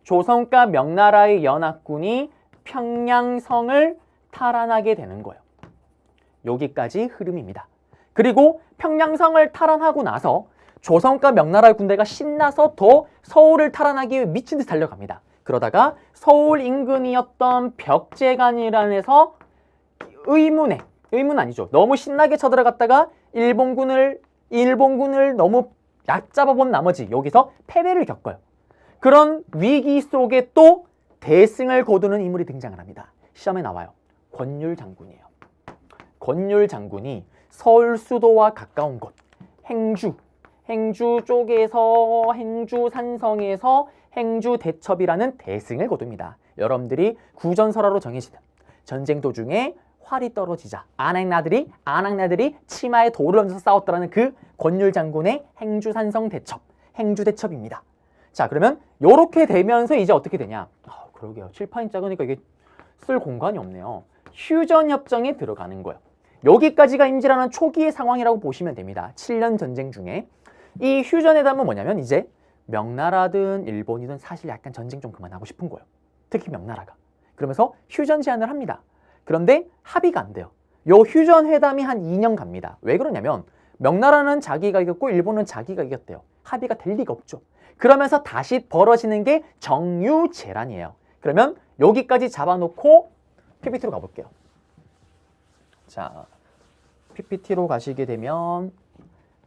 조선과 명나라의 연합군이 평양성을 탈환하게 되는 거예요. 여기까지 흐름입니다. 그리고 평양성을 탈환하고 나서 조선과 명나라의 군대가 신나서 더 서울을 탈환하기 위해 미친 듯이 달려갑니다. 그러다가 서울 인근이었던 벽제간이라는 데서 의문 아니죠. 너무 신나게 쳐들어갔다가 일본군을 너무 얕잡아본 나머지 여기서 패배를 겪어요. 그런 위기 속에 또 대승을 거두는 인물이 등장을 합니다. 시험에 나와요. 권율 장군이에요. 권율 장군이 서울 수도와 가까운 곳 행주 쪽에서 행주 산성에서 행주 대첩이라는 대승을 거둡니다. 여러분들이 구전설화로 정해지는 전쟁 도중에 활이 떨어지자 안악나들이 치마에 돌을 얹어서 싸웠다라는 그 권율 장군의 행주 산성 대첩, 행주 대첩입니다. 자, 그러면 요렇게 되면서 이제 어떻게 되냐? 그러게요. 칠판이 작으니까 이게 쓸 공간이 없네요. 휴전 협정에 들어가는 거예요. 여기까지가 임진왜란 초기의 상황이라고 보시면 됩니다. 7년 전쟁 중에 이 휴전회담은 뭐냐면 이제 명나라든 일본이든 사실 약간 전쟁 좀 그만하고 싶은 거예요. 특히 명나라가. 그러면서 휴전 제안을 합니다. 그런데 합의가 안 돼요. 요 휴전회담이 한 2년 갑니다. 왜 그러냐면 명나라는 자기가 이겼고 일본은 자기가 이겼대요. 합의가 될 리가 없죠. 그러면서 다시 벌어지는 게 정유재란이에요. 그러면 여기까지 잡아놓고 PPT로 가볼게요. 자, PPT로 가시게 되면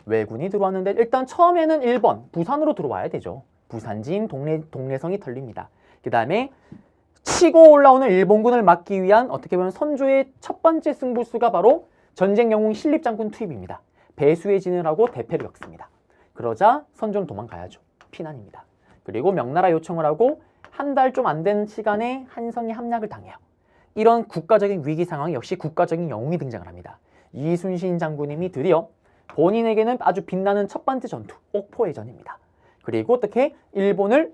왜군이 들어왔는데 일단 처음에는 1번 부산으로 들어와야 되죠. 부산진 동래성이 털립니다. 그 다음에 치고 올라오는 일본군을 막기 위한 어떻게 보면 선조의 첫 번째 승부수가 바로 전쟁 영웅 신립장군 투입입니다. 배수의 진을 하고 대패를 겪습니다. 그러자 선조는 도망가야죠. 피난입니다. 그리고 명나라 요청을 하고 한 달 좀 안 된 시간에 한성이 함락을 당해요. 이런 국가적인 위기 상황 역시 국가적인 영웅이 등장을 합니다. 이순신 장군님이 드디어 본인에게는 아주 빛나는 첫 번째 전투 옥포해전입니다. 그리고 어떻게 일본을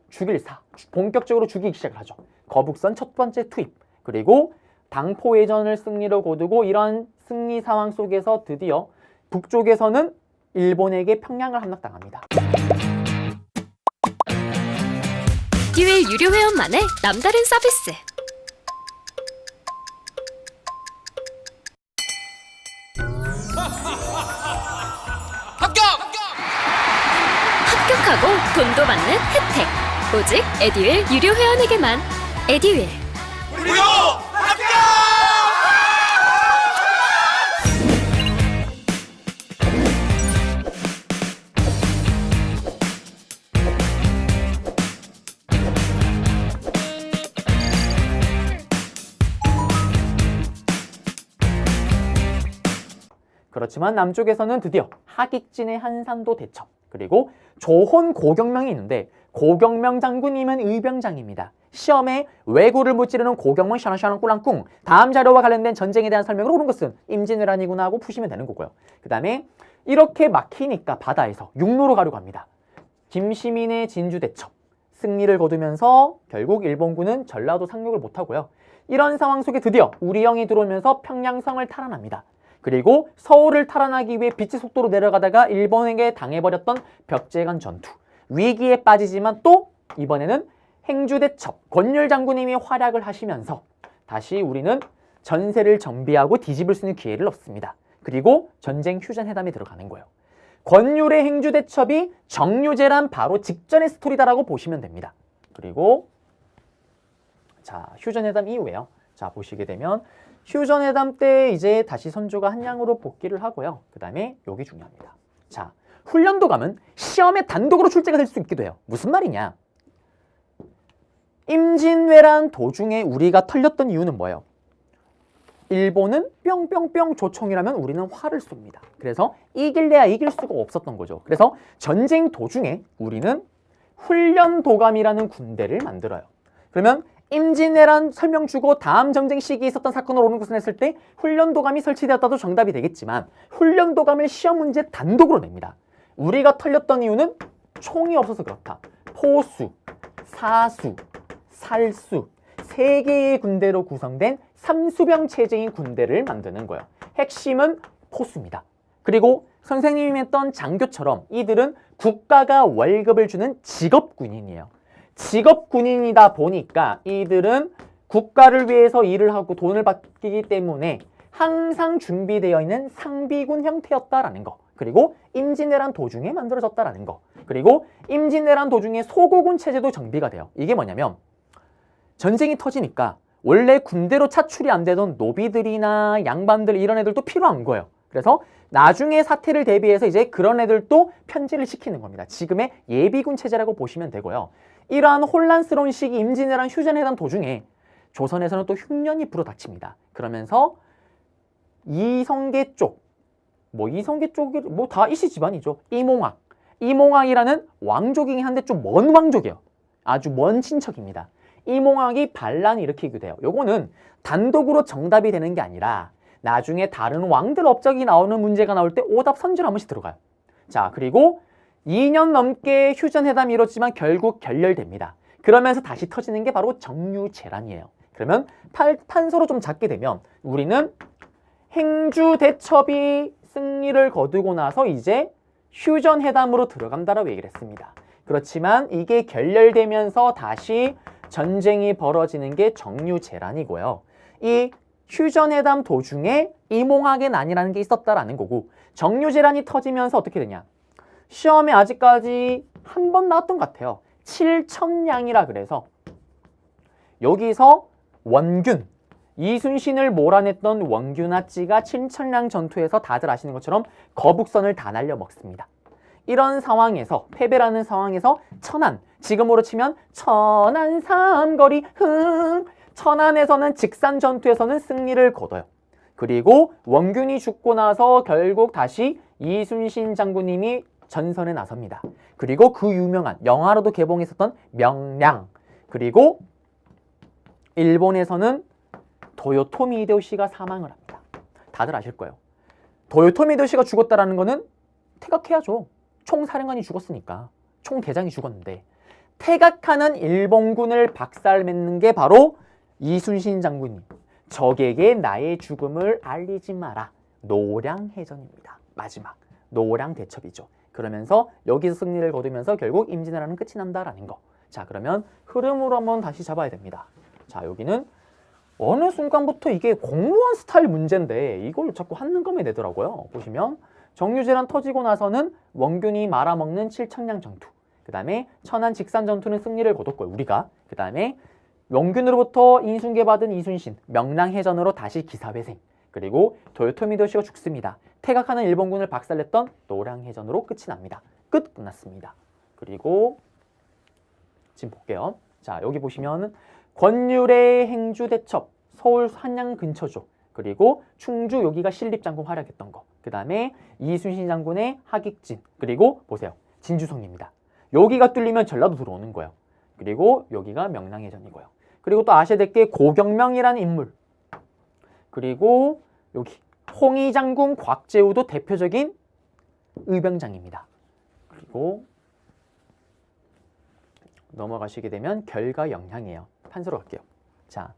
본격적으로 죽이기 시작을 하죠. 거북선 첫 번째 투입, 그리고 당포해전을 승리로 거두고 이런 승리 상황 속에서 드디어 북쪽에서는 일본에게 평양을 함락당합니다. 에듀윌 유료 회원만의 남다른 서비스. 합격하고 돈도 받는 혜택. 오직 에듀윌 유료 회원에게만. 에듀윌. 우리도 합격! 그렇지만 남쪽에서는 드디어 하객진의 한산도 대첩, 그리고 조혼 고경명이 있는데 고경명 장군님은 의병장입니다. 시험에 왜구를 무찌르는 고경명 샤나샤나 꿀랑꿍 다음 자료와 관련된 전쟁에 대한 설명을 오는 것은 임진왜란이구나 하고 푸시면 되는 거고요. 그 다음에 이렇게 막히니까 바다에서 육로로 가려고 합니다. 김시민의 진주대첩 승리를 거두면서 결국 일본군은 전라도 상륙을 못하고요. 이런 상황 속에 드디어 우리형이 들어오면서 평양성을 탈환합니다. 그리고 서울을 탈환하기 위해 빛의 속도로 내려가다가 일본에게 당해버렸던 벽제간 전투. 위기에 빠지지만 또 이번에는 행주대첩, 권율 장군님이 활약을 하시면서 다시 우리는 전세를 정비하고 뒤집을 수 있는 기회를 얻습니다. 그리고 전쟁 휴전회담에 들어가는 거예요. 권율의 행주대첩이 정유재란 바로 직전의 스토리다라고 보시면 됩니다. 그리고 자, 휴전회담 이후에요. 자, 보시게 되면 휴전회담 때 이제 다시 선조가 한양으로 복귀를 하고요. 그 다음에 여기 중요합니다. 자, 훈련도감은 시험에 단독으로 출제가 될 수 있기도 해요. 무슨 말이냐? 임진왜란 도중에 우리가 털렸던 이유는 뭐예요? 일본은 뿅뿅뿅 조총이라면 우리는 화를 쏩니다. 그래서 이길래야 이길 수가 없었던 거죠. 그래서 전쟁 도중에 우리는 훈련도감이라는 군대를 만들어요. 그러면 임진왜란 설명 주고 다음 전쟁 시기에 있었던 사건을 오른것을 했을 때 훈련도감이 설치되었다도 정답이 되겠지만 훈련도감을 시험 문제 단독으로 냅니다. 우리가 털렸던 이유는 총이 없어서 그렇다. 포수, 사수, 살수 3개의 군대로 구성된 삼수병 체제인 군대를 만드는 거예요. 핵심은 포수입니다. 그리고 선생님이 했던 장교처럼 이들은 국가가 월급을 주는 직업군인이에요. 직업군인이다 보니까 이들은 국가를 위해서 일을 하고 돈을 받기 때문에 항상 준비되어 있는 상비군 형태였다라는 거. 그리고 임진왜란 도중에 만들어졌다라는 거. 그리고 임진왜란 도중에 소고군 체제도 정비가 돼요. 이게 뭐냐면 전쟁이 터지니까 원래 군대로 차출이 안 되던 노비들이나 양반들 이런 애들도 필요한 거예요. 그래서 나중에 사태를 대비해서 이제 그런 애들도 편지를 시키는 겁니다. 지금의 예비군 체제라고 보시면 되고요. 이러한 혼란스러운 시기 임진왜란 휴전회담 도중에 조선에서는 또 흉년이 불어닥칩니다. 그러면서 이성계 쪽, 이성계 쪽이 다 이씨 집안이죠. 이몽학이라는 왕족이긴 한데 좀 먼 왕족이에요. 아주 먼 친척입니다. 이몽학이 반란을 일으키게 돼요. 요거는 단독으로 정답이 되는 게 아니라 나중에 다른 왕들 업적이 나오는 문제가 나올 때 오답 선지로 한 번씩 들어가요. 자, 그리고 2년 넘게 휴전회담이 이뤘지만 결국 결렬됩니다. 그러면서 다시 터지는 게 바로 정유재란이에요. 그러면 판서로 좀 잡게 되면 우리는 행주대첩이 승리를 거두고 나서 이제 휴전회담으로 들어간다라고 얘기를 했습니다. 그렇지만 이게 결렬되면서 다시 전쟁이 벌어지는 게 정유재란이고요. 이 휴전회담 도중에 이몽학의 난이라는 게 있었다라는 거고 정유재란이 터지면서 어떻게 되냐? 시험에 아직까지 한 번 나왔던 것 같아요. 칠천량이라 그래서 여기서 원균, 이순신을 몰아냈던 원균아찌가 칠천량 전투에서 다들 아시는 것처럼 거북선을 다 날려먹습니다. 이런 상황에서 패배라는 상황에서 천안, 지금으로 치면 천안 삼거리 천안에서는 직산 전투에서는 승리를 거둬요. 그리고 원균이 죽고 나서 결국 다시 이순신 장군님이 전선에 나섭니다. 그리고 그 유명한 영화로도 개봉했었던 명량, 그리고 일본에서는 도요토미 히데요시가 사망을 합니다. 다들 아실 거예요. 도요토미 히데요시가 죽었다라는 거는 태각해야죠. 총사령관이 죽었으니까. 총대장이 죽었는데 태각하는 일본군을 박살맺는 게 바로 이순신 장군님. 적에게 나의 죽음을 알리지 마라. 노량해전입니다. 마지막 노량대첩이죠. 그러면서 여기서 승리를 거두면서 결국 임진왜란은 끝이 난다라는 거. 자, 그러면 흐름으로 한번 다시 잡아야 됩니다. 자, 여기는 어느 순간부터 이게 공무원 스타일 문제인데 이걸 자꾸 한눈금에 내더라고요. 보시면 정유재란 터지고 나서는 원균이 말아먹는 칠천량 전투, 그 다음에 천안 직산 전투는 승리를 거뒀고요, 우리가. 그 다음에 원균으로부터 인순계 받은 이순신, 명량해전으로 다시 기사회생, 그리고 도요토미 히데요시가 죽습니다. 태각하는 일본군을 박살냈던 노량해전으로 끝이 납니다. 끝났습니다. 그리고 지금 볼게요. 자, 여기 보시면 권율의 행주대첩, 서울 한양 근처죠. 그리고 충주, 여기가 신립장군 활약했던 거. 그 다음에 이순신 장군의 하객진, 그리고 보세요, 진주성입니다. 여기가 뚫리면 전라도 들어오는 거예요. 그리고 여기가 명량해전이고요. 그리고 또 아셔야 될 게 고경명이라는 인물, 그리고 여기 홍희 장군 곽재우도 대표적인 의병장입니다. 그리고 넘어가시게 되면 결과 영향이에요. 판서로 갈게요. 자,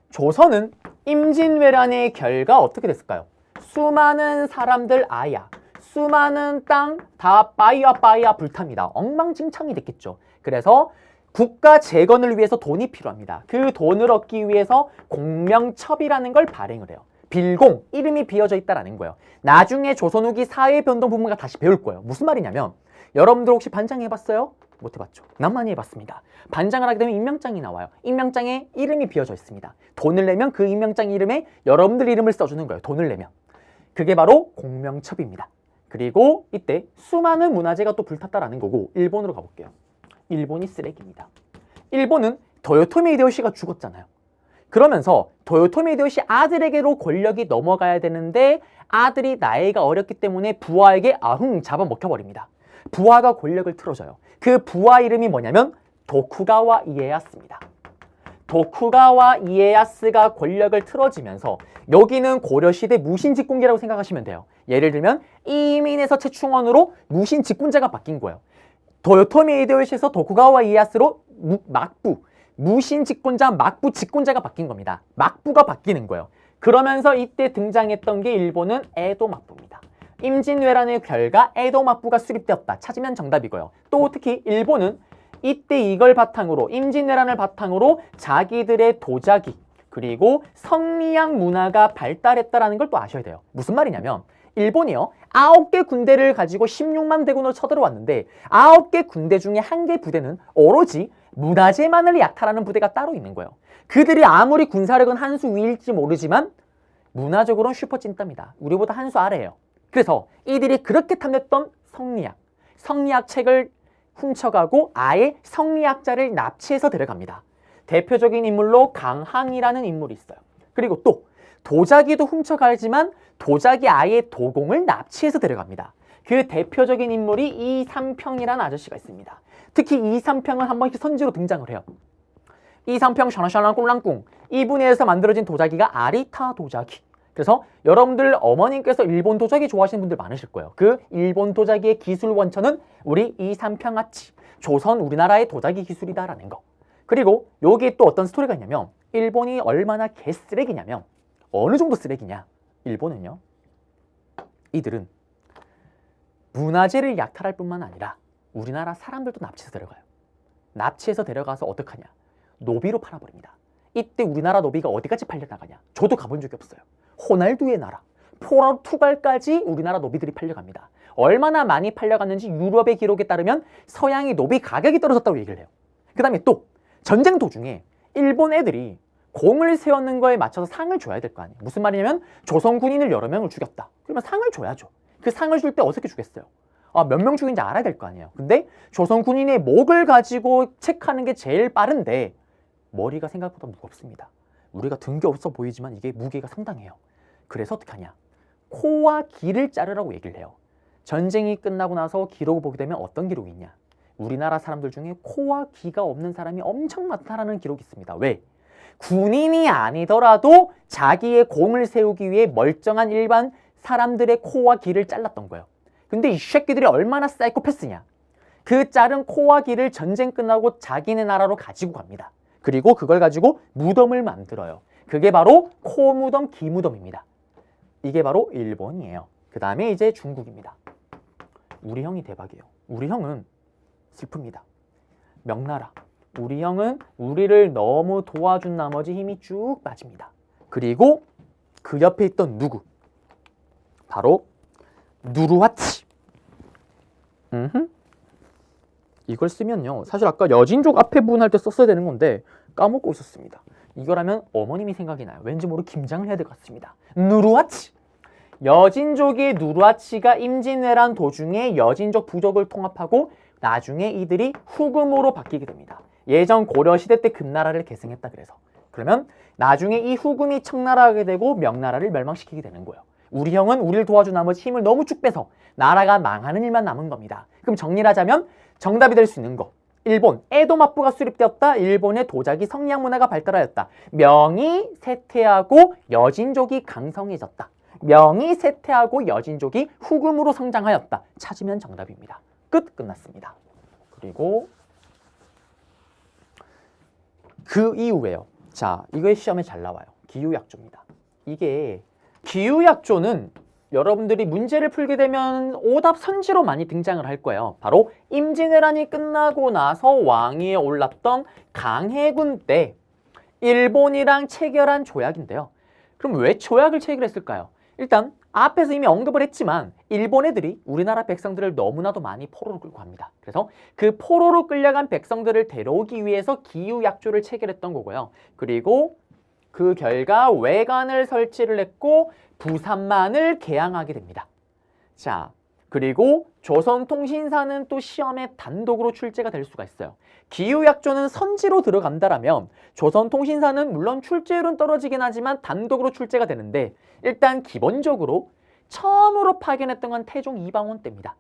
조선은 임진왜란의 결과 어떻게 됐을까요? 수많은 사람들 아야, 수많은 땅 다 빠이야 불탑니다. 엉망진창이 됐겠죠. 그래서 국가 재건을 위해서 돈이 필요합니다. 그 돈을 얻기 위해서 공명첩이라는 걸 발행을 해요. 빌공, 이름이 비어져 있다라는 거예요. 나중에 조선 후기 사회변동 부문가 다시 배울 거예요. 무슨 말이냐면 여러분들 혹시 반장 해봤어요? 못 해봤죠. 난 많이 해봤습니다. 반장을 하게 되면 임명장이 나와요. 임명장에 이름이 비어져 있습니다. 돈을 내면 그 임명장 이름에 여러분들 이름을 써주는 거예요. 돈을 내면. 그게 바로 공명첩입니다. 그리고 이때 수많은 문화재가 또 불탔다라는 거고 일본으로 가볼게요. 일본이 쓰레기입니다. 일본은 도요토미 히데요시가 죽었잖아요. 그러면서 도요토미 히데요시 아들에게로 권력이 넘어가야 되는데 아들이 나이가 어렸기 때문에 부하에게 잡아먹혀버립니다. 부하가 권력을 틀어줘요. 그 부하 이름이 뭐냐면 도쿠가와 이에야스입니다. 도쿠가와 이에야스가 권력을 틀어지면서 여기는 고려시대 무신직군기라고 생각하시면 돼요. 예를 들면 이민에서 최충원으로 무신직군자가 바뀐 거예요. 도요토미 히데요시에서 도쿠가와 이에야스로 무신직군자 막부 직군자가 바뀐 겁니다. 막부가 바뀌는 거예요. 그러면서 이때 등장했던 게 일본은 에도 막부입니다. 임진왜란의 결과 에도 막부가 수립되었다. 찾으면 정답이고요. 또 특히 일본은 이때 이걸 바탕으로 임진왜란을 바탕으로 자기들의 도자기 그리고 성리학 문화가 발달했다라는 걸 또 아셔야 돼요. 무슨 말이냐면 일본이요 9개 군대를 가지고 16만 대군으로 쳐들어왔는데 9개 군대 중에 1개 부대는 오로지 문화재만을 약탈하는 부대가 따로 있는 거예요. 그들이 아무리 군사력은 한 수 위일지 모르지만 문화적으로는 슈퍼 찐따입니다. 우리보다 한 수 아래예요. 그래서 이들이 그렇게 탐냈던 성리학 책을 훔쳐가고 아예 성리학자를 납치해서 데려갑니다. 대표적인 인물로 강항이라는 인물이 있어요. 그리고 또 도자기도 훔쳐가지만 도자기 아예 도공을 납치해서 데려갑니다. 그 대표적인 인물이 이삼평이라는 아저씨가 있습니다. 특히 이삼평은 한 번씩 선지로 등장을 해요. 이삼평 샤나샤나 꿀랑꿍 이분에서 만들어진 도자기가 아리타 도자기. 그래서 여러분들 어머님께서 일본 도자기 좋아하시는 분들 많으실 거예요. 그 일본 도자기의 기술 원천은 우리 이삼평아치 조선 우리나라의 도자기 기술이다라는 거. 그리고 여기에 또 어떤 스토리가 있냐면 일본이 얼마나 개쓰레기냐면 어느 정도 쓰레기냐. 일본은요. 이들은 문화재를 약탈할 뿐만 아니라 우리나라 사람들도 납치해서 데려가요. 납치해서 데려가서 어떡하냐. 노비로 팔아버립니다. 이때 우리나라 노비가 어디까지 팔려나가냐. 저도 가본 적이 없어요. 호날두의 나라, 포르투갈까지 우리나라 노비들이 팔려갑니다. 얼마나 많이 팔려갔는지 유럽의 기록에 따르면 서양의 노비 가격이 떨어졌다고 얘기를 해요. 그 다음에 또 전쟁 도중에 일본 애들이 공을 세웠는 거에 맞춰서 상을 줘야 될 거 아니에요. 무슨 말이냐면 조선 군인을 여러 명을 죽였다. 그러면 상을 줘야죠. 그 상을 줄 때 어떻게 주겠어요? 몇 명 죽인지 알아야 될 거 아니에요. 근데 조선 군인의 목을 가지고 체크하는 게 제일 빠른데 머리가 생각보다 무겁습니다. 우리가 든 게 없어 보이지만 이게 무게가 상당해요. 그래서 어떻게 하냐? 코와 귀를 자르라고 얘기를 해요. 전쟁이 끝나고 나서 기록을 보게 되면 어떤 기록이 있냐? 우리나라 사람들 중에 코와 귀가 없는 사람이 엄청 많다라는 기록이 있습니다. 왜? 군인이 아니더라도 자기의 공을 세우기 위해 멀쩡한 일반 사람들의 코와 귀를 잘랐던 거예요. 근데 이 새끼들이 얼마나 사이코패스냐? 그 자른 코와 귀를 전쟁 끝나고 자기네 나라로 가지고 갑니다. 그리고 그걸 가지고 무덤을 만들어요. 그게 바로 코무덤, 귀무덤입니다. 이게 바로 일본이에요. 그 다음에 이제 중국입니다. 우리 형이 대박이에요. 우리 형은 슬픕니다. 명나라. 우리 형은 우리를 너무 도와준 나머지 힘이 쭉 빠집니다. 그리고 그 옆에 있던 누구? 바로 누르하치. 이걸 쓰면요. 사실 아까 여진족 앞에 부분 할 때 썼어야 되는 건데 까먹고 있었습니다. 이걸 하면 어머님이 생각이 나요. 왠지 모르게 김장을 해야 될 것 같습니다. 누르하치. 여진족의 누르하치가 임진왜란 도중에 여진족 부족을 통합하고 나중에 이들이 후금으로 바뀌게 됩니다. 예전 고려시대 때 금나라를 계승했다 그래서. 그러면 나중에 이 후금이 청나라하게 되고 명나라를 멸망시키게 되는 거예요. 우리 형은 우리를 도와준 나머지 힘을 너무 쭉 빼서 나라가 망하는 일만 남은 겁니다. 그럼 정리를 하자면 정답이 될 수 있는 거. 일본, 에도 막부가 수립되었다. 일본의 도자기 성리학 문화가 발달하였다. 명이 쇠퇴하고 여진족이 강성해졌다. 명이 쇠퇴하고 여진족이 후금으로 성장하였다. 찾으면 정답입니다. 끝났습니다. 그리고 그 이후에요. 자, 이거 시험에 잘 나와요. 기후약조입니다. 이게 기후약조는 여러분들이 문제를 풀게 되면 오답 선지로 많이 등장을 할 거예요. 바로 임진왜란이 끝나고 나서 왕위에 올랐던 강해군 때 일본이랑 체결한 조약인데요. 그럼 왜 조약을 체결했을까요? 일단 앞에서 이미 언급을 했지만 일본 애들이 우리나라 백성들을 너무나도 많이 포로로 끌고 갑니다. 그래서 그 포로로 끌려간 백성들을 데려오기 위해서 기후약조를 체결했던 거고요. 그리고 그 결과 외관을 설치를 했고 부산만을 개항하게 됩니다. 자, 그리고 조선통신사는 또 시험에 단독으로 출제가 될 수가 있어요. 기후약조는 선지로 들어간다라면 조선통신사는 물론 출제율은 떨어지긴 하지만 단독으로 출제가 되는데 일단 기본적으로 처음으로 파견했던 건 태종 이방원 때입니다.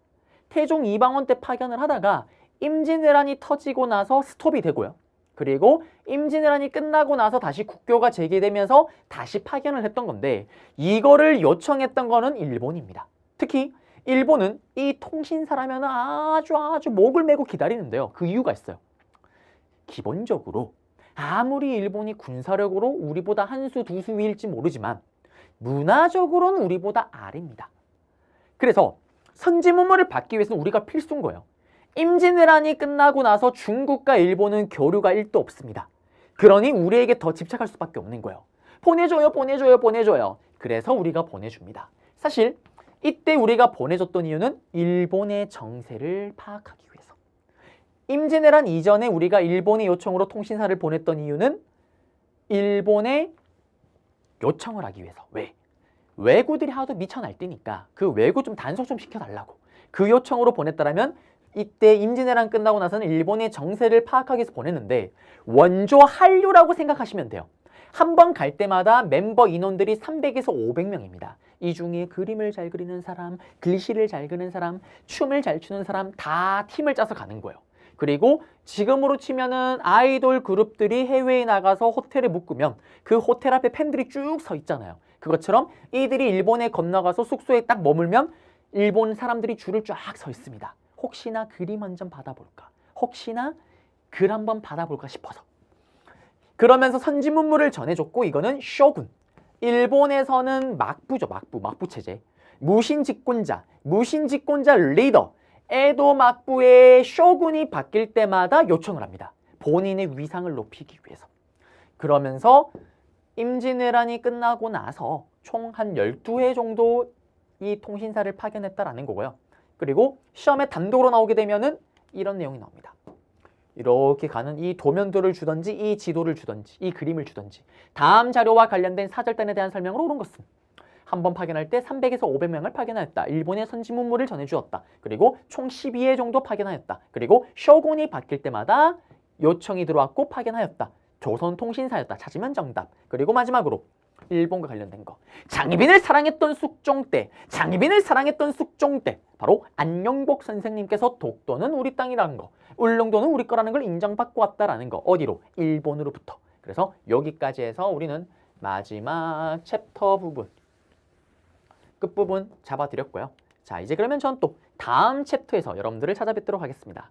태종 이방원 때 파견을 하다가 임진왜란이 터지고 나서 스톱이 되고요. 그리고 임진왜란이 끝나고 나서 다시 국교가 재개되면서 다시 파견을 했던 건데 이거를 요청했던 거는 일본입니다. 특히 일본은 이 통신사라면 아주 목을 메고 기다리는데요. 그 이유가 있어요. 기본적으로 아무리 일본이 군사력으로 우리보다 한 수 두 수 위일지 모르지만 문화적으로는 우리보다 아래입니다. 그래서 선지문물을 받기 위해서는 우리가 필수인 거예요. 임진왜란이 끝나고 나서 중국과 일본은 교류가 1도 없습니다. 그러니 우리에게 더 집착할 수밖에 없는 거예요. 보내줘요. 그래서 우리가 보내줍니다. 사실 이때 우리가 보내줬던 이유는 일본의 정세를 파악하기 위해서. 임진왜란 이전에 우리가 일본의 요청으로 통신사를 보냈던 이유는 일본의 요청을 하기 위해서. 왜? 왜구들이 하도 미쳐 날뛰니까 그 왜구 좀 단속 좀 시켜달라고. 그 요청으로 보냈다라면 이때 임진왜란 끝나고 나서는 일본의 정세를 파악하기 위해서 보냈는데 원조 한류라고 생각하시면 돼요. 한 번 갈 때마다 멤버 인원들이 300에서 500명입니다. 이 중에 그림을 잘 그리는 사람, 글씨를 잘 그리는 사람, 춤을 잘 추는 사람 다 팀을 짜서 가는 거예요. 그리고 지금으로 치면은 아이돌 그룹들이 해외에 나가서 호텔에 묵으면 그 호텔 앞에 팬들이 쭉 서 있잖아요. 그것처럼 이들이 일본에 건너가서 숙소에 딱 머물면 일본 사람들이 줄을 쫙 서 있습니다. 혹시나 그림 한 점 받아볼까? 혹시나 글 한 번 받아볼까 싶어서. 그러면서 선지문물을 전해줬고 이거는 쇼군. 일본에서는 막부죠. 막부 체제. 무신집권자 리더. 에도 막부의 쇼군이 바뀔 때마다 요청을 합니다. 본인의 위상을 높이기 위해서. 그러면서 임진왜란이 끝나고 나서 총 한 12회 정도 이 통신사를 파견했다라는 거고요. 그리고 시험에 단독으로 나오게 되면은 이런 내용이 나옵니다. 이렇게 가는 이 도면도를 주던지 이 지도를 주던지 이 그림을 주던지 다음 자료와 관련된 사절단에 대한 설명을 옳은 것은 한 번 파견할 때 300에서 500명을 파견하였다. 일본의 선지문물을 전해주었다. 그리고 총 12회 정도 파견하였다. 그리고 쇼군이 바뀔 때마다 요청이 들어왔고 파견하였다. 조선통신사였다. 찾으면 정답. 그리고 마지막으로 일본과 관련된 거. 장희빈을 사랑했던 숙종 때 바로 안영복 선생님께서 독도는 우리 땅이라는 거, 울릉도는 우리 거라는 걸 인정받고 왔다라는 거. 어디로? 일본으로부터. 그래서 여기까지 해서 우리는 마지막 챕터 부분, 끝부분 잡아드렸고요. 자, 이제 그러면 전 또 다음 챕터에서 여러분들을 찾아뵙도록 하겠습니다.